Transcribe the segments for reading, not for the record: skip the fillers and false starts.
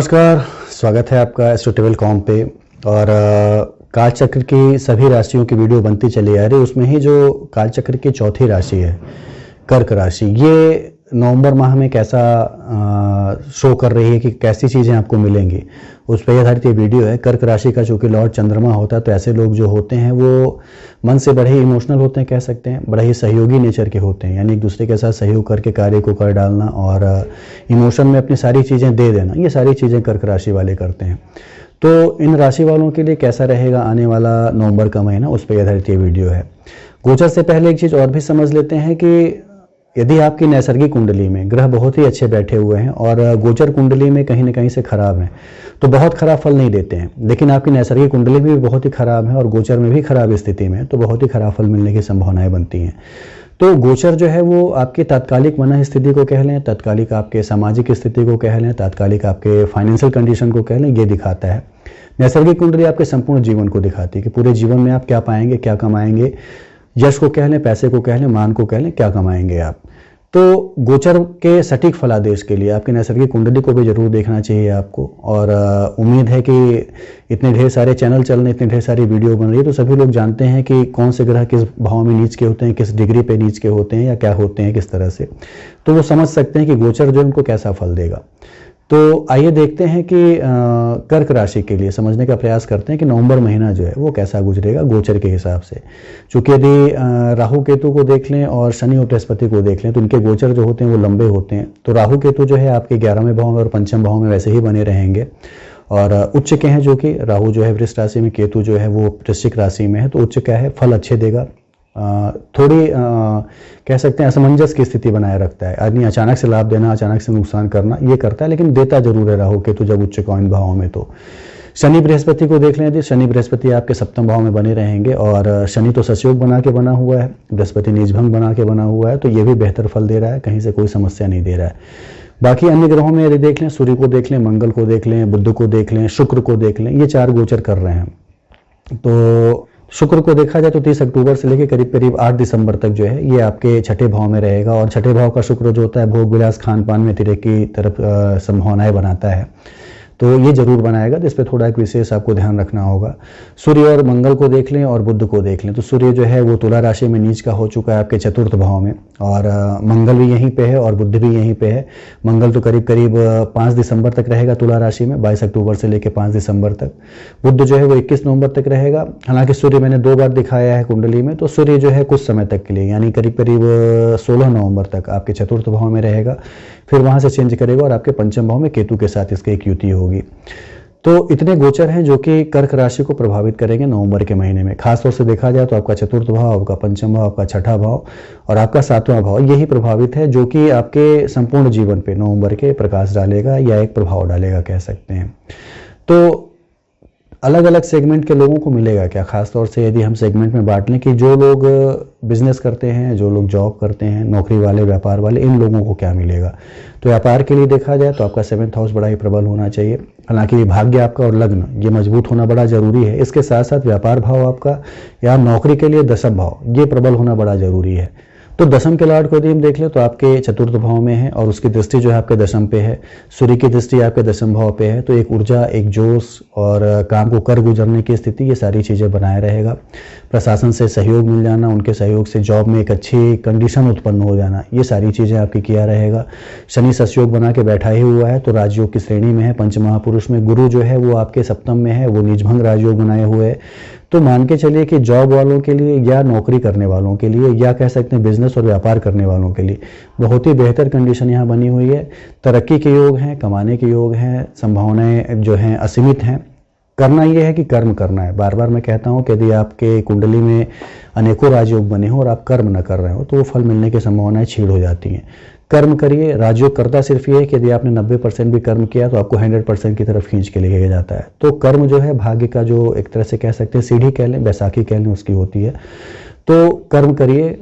नमस्कार, स्वागत है आपका एस्ट्रोटेबल.com पे। और कालचक्र की सभी राशियों की वीडियो बनती चली आ रही है। उसमें ही जो कालचक्र की चौथी राशि है कर्क राशि, ये नवंबर माह में कैसा शो कर रही है कि कैसी चीज़ें आपको मिलेंगी, उस पर आधारित ये वीडियो है। कर्क राशि का चूँकि लॉर्ड चंद्रमा होता है, तो ऐसे लोग जो होते हैं वो मन से बड़े ही इमोशनल होते हैं, कह सकते हैं, बड़े ही सहयोगी नेचर के होते हैं। यानी एक दूसरे के साथ सहयोग करके कार्य को कर डालना और इमोशन में अपनी सारी चीज़ें दे देना, ये सारी चीज़ें कर्क राशि वाले करते हैं। तो इन राशि वालों के लिए कैसा रहेगा आने वाला नवंबर का महीना, उस पर आधारित ये वीडियो है। गोचर से पहले एक चीज़ और भी समझ लेते हैं कि यदि आपकी नैसर्गिक कुंडली में ग्रह बहुत ही अच्छे बैठे हुए हैं और गोचर कुंडली में कहीं ना कहीं से खराब हैं, तो बहुत खराब फल नहीं देते हैं। लेकिन आपकी नैसर्गिक कुंडली भी बहुत ही खराब है और गोचर में भी खराब स्थिति में, तो बहुत ही खराब फल मिलने की संभावनाएं बनती हैं। तो गोचर जो है वो आपकी तात्कालिक मन स्थिति को कह लें, तात्कालिक आपके सामाजिक स्थिति को कह लें, तात्कालिक आपके फाइनेंशियल कंडीशन को कह लें, ये दिखाता है। नैसर्गिक कुंडली आपके संपूर्ण जीवन को दिखाती है कि पूरे जीवन में आप क्या पाएंगे, क्या कमाएंगे, यश को कह लें, पैसे को कह लें, मान को कह लें, क्या कमाएंगे आप। तो गोचर के सटीक फलादेश के लिए आपकी नैसर्गिक कुंडली को भी जरूर देखना चाहिए आपको। और उम्मीद है कि इतने ढेर सारे चैनल चल रहे, इतने ढेर सारी वीडियो बन रही है, तो सभी लोग जानते हैं कि कौन से ग्रह किस भाव में नीच के होते हैं, किस डिग्री पे नीच के होते हैं या क्या होते हैं, किस तरह से, तो वो समझ सकते हैं कि गोचर जो है उनको कैसा फल देगा। तो आइए देखते हैं कि कर्क राशि के लिए समझने का प्रयास करते हैं कि नवंबर महीना जो है वो कैसा गुजरेगा गोचर के हिसाब से। चूँकि यदि राहु केतु को देख लें और शनि और बृहस्पति को देख लें, तो इनके गोचर जो होते हैं वो लंबे होते हैं। तो राहु केतु जो है आपके 11वें भाव में और 5वें भाव में वैसे ही बने रहेंगे और उच्च के हैं, जो कि राहु जो है वृष राशि में, केतु जो है वो वृश्चिक राशि में है। तो उच्च क्या है, फल अच्छे देगा, थोड़ी कह सकते हैं असमंजस की स्थिति बनाए रखता है। आदमी अचानक से लाभ देना, अचानक से नुकसान करना, ये करता है, लेकिन देता जरूर है राहु केतु जब उच्च का इन भावों में। तो शनि बृहस्पति को देख लें, यदि शनि बृहस्पति आपके 7वें भाव में बने रहेंगे और शनि तो सतयोग बना के बना हुआ है, बृहस्पति नीचभंग बना के बना हुआ है, तो ये भी बेहतर फल दे रहा है, कहीं से कोई समस्या नहीं दे रहा है। बाकी अन्य ग्रहों में यदि देख लें, सूर्य को देख लें, मंगल को देख लें, बुध को देख लें, शुक्र को देख लें, ये 4 गोचर कर रहे हैं। तो शुक्र को देखा जाए तो 30 अक्टूबर से लेकर करीब करीब 8 दिसंबर तक जो है ये आपके छठे भाव में रहेगा। और छठे भाव का शुक्र जो होता है भोग विलास खान पान में अतिरेक की तरफ संभावनाएं बनाता है, तो ये जरूर बनाएगा। तो इस पर थोड़ा एक विशेष आपको ध्यान रखना होगा। सूर्य और मंगल को देख लें और बुध को देख लें, तो सूर्य जो है वो तुला राशि में नीच का हो चुका है आपके 4th भाव में, और मंगल भी यहीं पे है और बुध भी यहीं पे है। मंगल तो करीब करीब 5 दिसंबर तक रहेगा तुला राशि में, 22 अक्टूबर से लेकर 5 दिसंबर तक। बुध जो है वो 21 नवंबर तक रहेगा। हालांकि सूर्य मैंने 2 बार दिखाया है कुंडली में, तो सूर्य जो है कुछ समय तक के लिए, यानी करीब करीब 16 नवंबर तक आपके 4th भाव में रहेगा, फिर वहां से चेंज करेगा और आपके 5वें भाव में केतु के साथ इसकी एक युति होगी। तो इतने गोचर हैं जो कि कर्क राशि को प्रभावित करेंगे नवंबर के महीने में। खासतौर से देखा जाए तो आपका 4th भाव, आपका 5वां भाव, आपका 6ठा भाव और आपका 7वां भाव, यही प्रभावित है, जो कि आपके संपूर्ण जीवन पे नवंबर के प्रकाश डालेगा या एक प्रभाव डालेगा, कह सकते हैं। तो अलग अलग सेगमेंट के लोगों को मिलेगा क्या, खासतौर से यदि हम सेगमेंट में बांट लें कि जो लोग बिजनेस करते हैं, जो लोग जॉब करते हैं, नौकरी वाले, व्यापार वाले, इन लोगों को क्या मिलेगा। तो व्यापार के लिए देखा जाए तो आपका 7th हाउस बड़ा ही प्रबल होना चाहिए। हालांकि भाग्य आपका और लग्न ये मजबूत होना बड़ा जरूरी है। इसके साथ साथ व्यापार भाव आपका या नौकरी के लिए 10वां भाव ये प्रबल होना बड़ा जरूरी है। तो 10वें के लॉर्ड को यदि हम देख ले तो आपके 4th भाव में है और उसकी दृष्टि जो है आपके 10वें पे है। सूर्य की दृष्टि आपके 10वें भाव पे है, तो एक ऊर्जा, एक जोश और काम को कर गुजरने की स्थिति, ये सारी चीज़ें बनाए रहेगा। प्रशासन से सहयोग मिल जाना, उनके सहयोग से जॉब में एक अच्छी कंडीशन उत्पन्न हो जाना, ये सारी चीज़ें आपकी किया रहेगा। शनि सतयोग बना के बैठा ही हुआ है, तो राजयोग की श्रेणी में है, पंचमहापुरुष में। गुरु जो है वो आपके 7वें में है, वो नीचभंग राजयोग बनाए हुए है। तो मान के चलिए कि जॉब वालों के लिए या नौकरी करने वालों के लिए या कह सकते हैं बिजनेस और व्यापार करने वालों के लिए बहुत ही बेहतर कंडीशन यहाँ बनी हुई है। तरक्की के योग हैं, कमाने के योग हैं, संभावनाएं जो हैं असीमित हैं। करना ये है कि कर्म करना है। बार बार मैं कहता हूँ कि यदि आपके कुंडली में अनेकों राजयोग बने हो और आप कर्म न कर रहे हो, तो वो फल मिलने की संभावनाएं छीड़ हो जाती हैं। कर्म करिए। राजयोग करता सिर्फ ये है कि यदि आपने 90% भी कर्म किया तो आपको 100% की तरफ खींच के लेके जाता है। तो कर्म जो है भाग्य का जो एक तरह से कह सकते हैं सीढ़ी कह लें, बैसाखी कह लें, उसकी होती है। तो कर्म करिए।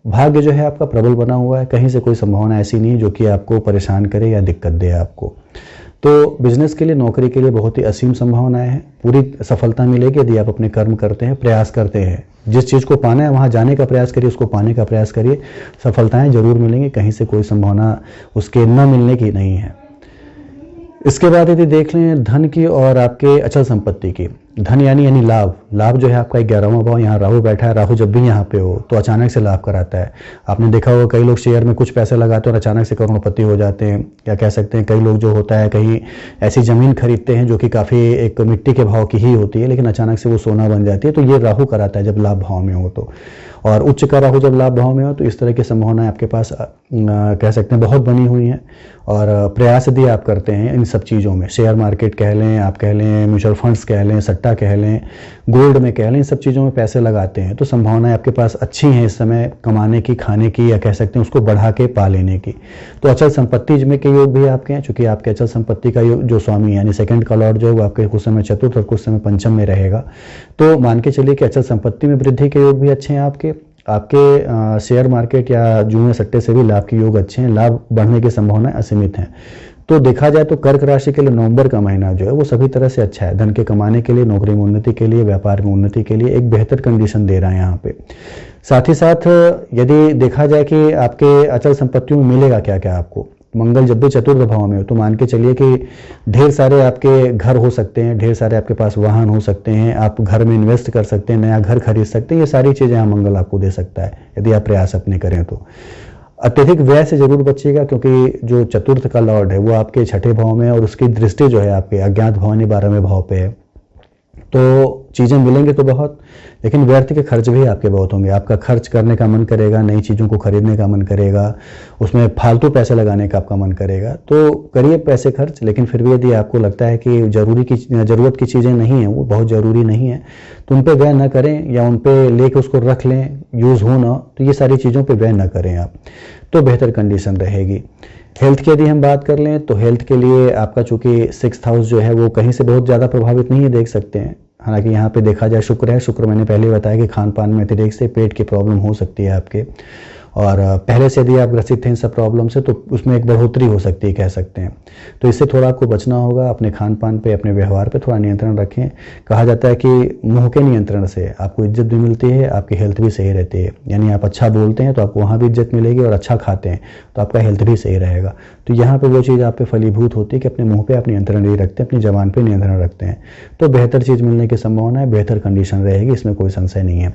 भाग्य जो है आपका प्रबल बना हुआ है, कहीं से कोई संभावना ऐसी नहीं जो कि आपको परेशान करे या दिक्कत दे आपको। तो बिजनेस के लिए, नौकरी के लिए बहुत ही असीम संभावनाएं हैं। पूरी सफलता मिलेगी यदि आप अपने कर्म करते हैं, प्रयास करते हैं। जिस चीज़ को पाना है वहां जाने का प्रयास करिए, उसको पाने का प्रयास करिए, सफलताएं जरूर मिलेंगी। कहीं से कोई संभावना उसके न मिलने की नहीं है। इसके बाद यदि देख लें धन की और आपके अचल संपत्ति की, धन यानी लाभ, लाभ जो है आपका 11वां भाव, यहाँ राहु बैठा है, राहु जब भी यहाँ पे हो तो अचानक से लाभ कराता है। आपने देखा होगा कई लोग शेयर में कुछ पैसे लगाते हैं और अचानक से करोड़पति हो जाते हैं, या कह सकते हैं कई लोग जो होता है कहीं ऐसी ज़मीन खरीदते हैं जो कि काफ़ी एक मिट्टी के भाव की ही होती है, लेकिन अचानक से वो सोना बन जाती है। तो ये राहु कराता है जब लाभ भाव में हो तो, और उच्च का राहु जब लाभ भाव में हो तो इस तरह की संभावनाएं आपके पास कह सकते हैं बहुत बनी हुई हैं। और प्रयास यदि आप करते हैं इन सब चीज़ों में, शेयर मार्केट कह लें, आप कह लें म्यूचुअल फंड्स कह लें, सट्टा कह लें, गोल्ड में कह लें, इन सब चीज़ों में पैसे लगाते हैं तो संभावनाएं आपके पास अच्छी हैं इस समय कमाने की, खाने की, या कह सकते हैं उसको बढ़ा के पा लेने की। तो अचल संपत्ति में के योग भी आपके हैं, चूंकि आपके अचल संपत्ति का जो स्वामी यानी सेकंड का लॉर्ड जो है वो आपके कुछ समय चतुर्थ और कुछ समय पंचम में रहेगा। तो मान के चलिए कि अचल संपत्ति में वृद्धि के योग भी अच्छे हैं आपके शेयर मार्केट या जुए सट्टे से भी लाभ के योग अच्छे हैं, लाभ बढ़ने की संभावनाएं असीमित हैं। तो देखा जाए तो कर्क राशि के लिए नवंबर का महीना जो है वो सभी तरह से अच्छा है, धन के कमाने के लिए, नौकरी में उन्नति के लिए, व्यापार में उन्नति के लिए एक बेहतर कंडीशन दे रहा है यहाँ पे। साथ ही साथ यदि देखा जाए कि आपके अचल संपत्तियों में मिलेगा क्या क्या आपको, मंगल जब भी चतुर्थ भाव में हो तो मान के चलिए कि ढेर सारे आपके घर हो सकते हैं, ढेर सारे आपके पास वाहन हो सकते हैं, आप घर में इन्वेस्ट कर सकते हैं, नया घर खरीद सकते हैं, ये सारी चीज़ें यहाँ मंगल आपको दे सकता है यदि आप प्रयास अपने करें तो। अत्यधिक व्यय से जरूर बचिएगा क्योंकि जो चतुर्थ का लॉर्ड है वो आपके छठे भाव में है और उसकी दृष्टि जो है आपके अज्ञात भवानी 12वें भाव पे है। तो चीज़ें मिलेंगे तो बहुत, लेकिन व्यर्थ के खर्च भी आपके बहुत होंगे। आपका खर्च करने का मन करेगा, नई चीज़ों को खरीदने का मन करेगा, उसमें फालतू पैसे लगाने का आपका मन करेगा, तो करिए पैसे खर्च। लेकिन फिर भी यदि आपको लगता है कि ज़रूरत की चीज़ें नहीं हैं, वो बहुत ज़रूरी नहीं है, तो उन पर व्यय न करें, या उन पर लेके उसको रख लें, यूज़ हो ना, तो ये सारी चीज़ों पर व्यय न करें आप, तो बेहतर कंडीशन रहेगी। हेल्थ की यदि हम बात कर लें तो हेल्थ के लिए आपका चूंकि 6th हाउस जो है वो कहीं से बहुत ज़्यादा प्रभावित नहीं है, देख सकते हैं। हालांकि यहाँ पे देखा जाए शुक्र है, शुक्र मैंने पहले बताया कि खान पान में अतिरेक से पेट की प्रॉब्लम हो सकती है आपके, और पहले से यदि आप ग्रसित थे इन सब प्रॉब्लम से तो उसमें एक बढ़ोतरी हो सकती है, कह सकते हैं। तो इससे थोड़ा आपको बचना होगा, अपने खान पान पे, अपने व्यवहार पे थोड़ा नियंत्रण रखें। कहा जाता है कि मुंह के नियंत्रण से आपको इज्जत भी मिलती है, आपकी हेल्थ भी सही रहती है। यानी आप अच्छा बोलते हैं तो आपको वहाँ भी इज्जत मिलेगी, और अच्छा खाते हैं तो आपका हेल्थ भी सही रहेगा। तो यहाँ पर वो चीज़ आप पे फलीभूत होती है कि अपने मुँह पर आप नियंत्रण नहीं रखते, अपनी जबान पर नियंत्रण रखते हैं, तो बेहतर चीज़ मिलने की संभावना है, बेहतर कंडीशन रहेगी, इसमें कोई संशय नहीं है।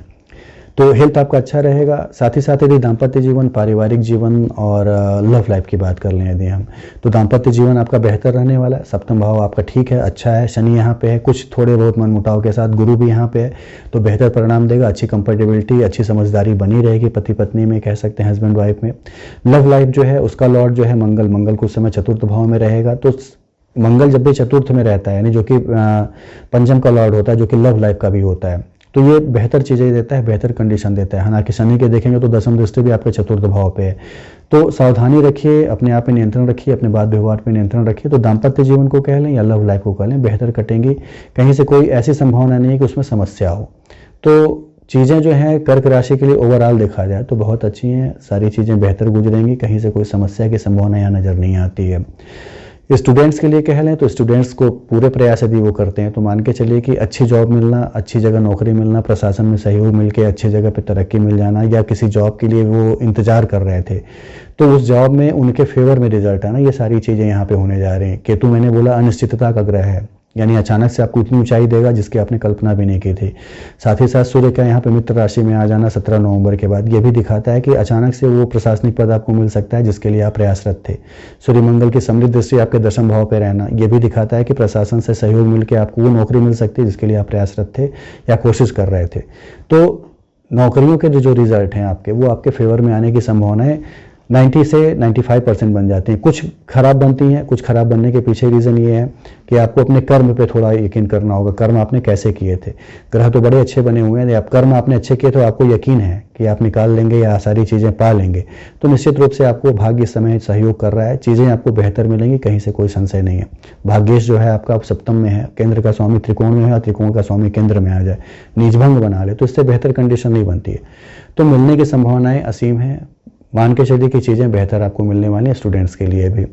तो हेल्थ आपका अच्छा रहेगा। साथ ही साथ यदि दाम्पत्य जीवन, पारिवारिक जीवन और लव लाइफ की बात कर लें यदि हम, तो दाम्पत्य जीवन आपका बेहतर रहने वाला है। सप्तम भाव आपका ठीक है, अच्छा है, शनि यहाँ पे है, कुछ थोड़े बहुत मनमुटाव के साथ गुरु भी यहाँ पे है, तो बेहतर परिणाम देगा। अच्छी कंफर्टेबिलिटी, अच्छी समझदारी बनी रहेगी पति पत्नी में, कह सकते हैं हस्बैंड वाइफ में। लव लाइफ जो है उसका लॉर्ड जो है मंगल कुछ समय चतुर्थ भाव में रहेगा। तो मंगल जब भी चतुर्थ में रहता है, यानी जो कि पंचम का लॉर्ड होता है, जो कि लव लाइफ का भी होता है, तो ये बेहतर चीज़ें देता है, बेहतर कंडीशन देता है। हालांकि शनि के देखेंगे तो दसम दृष्टि भी आपके चतुर्थ भाव पे है। तो सावधानी रखिए, अपने आप पे नियंत्रण रखिए, अपने बात व्यवहार पे नियंत्रण रखिए। तो दाम्पत्य जीवन को कह लें या लव लाइफ को कह लें, बेहतर कटेंगी, कहीं से कोई ऐसी संभावना नहीं है कि उसमें समस्या हो। तो चीज़ें जो हैं कर्क राशि के लिए ओवरऑल देखा जाए तो बहुत अच्छी हैं, सारी चीज़ें बेहतर गुजरेंगी, कहीं से कोई समस्या की संभावना यहाँ नज़र नहीं आती है। स्टूडेंट्स के लिए कह लें तो स्टूडेंट्स को पूरे प्रयास यदि वो करते हैं तो मान के चलिए कि अच्छी जॉब मिलना, अच्छी जगह नौकरी मिलना, प्रशासन में सहयोग मिलके अच्छी जगह पे तरक्की मिल जाना, या किसी जॉब के लिए वो इंतजार कर रहे थे तो उस जॉब में उनके फेवर में रिजल्ट आना, ये सारी चीज़ें यहाँ पे होने जा रही हैं। केतु मैंने बोला अनिश्चितता का ग्रह है, यानी अचानक से आपको इतनी ऊंचाई देगा जिसकी आपने कल्पना भी नहीं की थी। साथ ही साथ सूर्य का यहाँ पे मित्र राशि में आ जाना 17 नवंबर के बाद, ये भी दिखाता है कि अचानक से वो प्रशासनिक पद आपको मिल सकता है जिसके लिए आप प्रयासरत थे। सूर्य मंगल की समृद्ध दृष्टि आपके दशम भाव पे रहना, ये भी दिखाता है कि प्रशासन से सहयोग मिलकर आपको वो नौकरी मिल सकती है जिसके लिए आप प्रयासरत थे या कोशिश कर रहे थे। तो नौकरियों के जो रिजल्ट हैं आपके, वो आपके फेवर में आने की संभावनाएं 90 से 95% बन जाती हैं। कुछ खराब बनती हैं, कुछ खराब बनने के पीछे रीज़न ये है कि आपको अपने कर्म पे थोड़ा यकीन करना होगा। कर्म आपने कैसे किए थे, ग्रह तो बड़े अच्छे बने हुए हैं, आप कर्म आपने अच्छे किए तो आपको यकीन है कि आप निकाल लेंगे या सारी चीज़ें पा लेंगे, तो निश्चित रूप से आपको भाग्य समय सहयोग कर रहा है, चीज़ें आपको बेहतर मिलेंगी, कहीं से कोई संशय नहीं है। भाग्येश जो है आपका सप्तम में है, केंद्र का स्वामी त्रिकोण में है और त्रिकोण का स्वामी केंद्र में आ जाए, नीचभंग बना ले, तो इससे बेहतर कंडीशन नहीं बनती है। तो मिलने की संभावनाएं असीम है, मान के चलिए कि चीज़ें बेहतर आपको मिलने वाली हैं स्टूडेंट्स के लिए भी।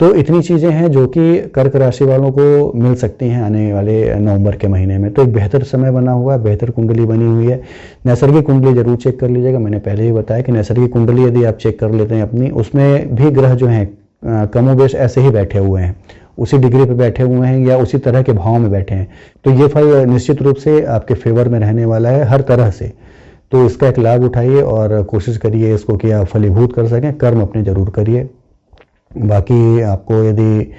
तो इतनी चीज़ें हैं जो कि कर्क राशि वालों को मिल सकती हैं आने वाले नवंबर के महीने में। तो एक बेहतर समय बना हुआ है, बेहतर कुंडली बनी हुई है। नैसर्गिक कुंडली जरूर चेक कर लीजिएगा, मैंने पहले ही बताया कि नैसर्गिक कुंडली यदि आप चेक कर लेते हैं अपनी, उसमें भी ग्रह जो हैं कमोबेश ऐसे ही बैठे हुए हैं उसी डिग्री पे बैठे हुए हैं या उसी तरह के भाव में बैठे हैं, तो ये फल निश्चित रूप से आपके फेवर में रहने वाला है हर तरह से। तो इसका एक लाभ उठाइए और कोशिश करिए इसको कि आप फलीभूत कर सकें, कर्म अपने जरूर करिए। बाकी आपको यदि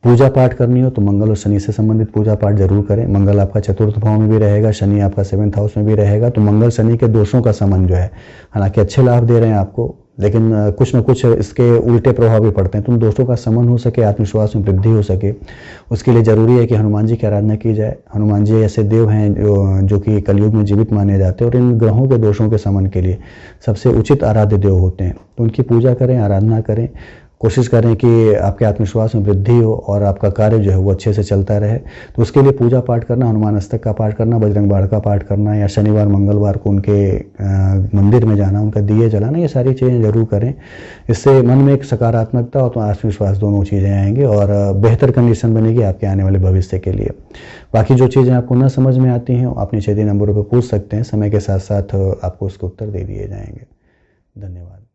पूजा पाठ करनी हो तो मंगल और शनि से संबंधित पूजा पाठ जरूर करें। मंगल आपका चतुर्थ भाव में भी रहेगा, शनि आपका 7th हाउस में भी रहेगा, तो मंगल शनि के दोषों का समन जो है, हालांकि अच्छे लाभ दे रहे हैं आपको, लेकिन कुछ न कुछ इसके उल्टे प्रभाव भी पड़ते हैं। तो उन दोषों का समन हो सके, आत्मविश्वास में वृद्धि हो सके, उसके लिए जरूरी है कि हनुमान जी की आराधना की जाए। हनुमान जी ऐसे देव हैं जो कि कलयुग में जीवित माने जाते हैं और इन ग्रहों के दोषों के समन के लिए सबसे उचित आराध्य देव होते हैं। तो उनकी पूजा करें, आराधना करें, कोशिश करें कि आपके आत्मविश्वास में वृद्धि हो और आपका कार्य जो है वो अच्छे से चलता रहे। तो उसके लिए पूजा पाठ करना, हनुमान अष्टक का पाठ करना, बजरंग बाण का पाठ करना, या शनिवार मंगलवार को उनके मंदिर में जाना, उनका दिए जलाना, ये सारी चीज़ें जरूर करें। इससे मन में एक सकारात्मकता और तो आत्मविश्वास दोनों चीज़ें आएंगी और बेहतर कंडीशन बनेगी आपके आने वाले भविष्य के लिए। बाकी जो चीज़ें आपको न समझ में आती हैं आप नीचे दिए नंबरों पर पूछ सकते हैं, समय के साथ साथ आपको उसके उत्तर दे दिए जाएंगे। धन्यवाद।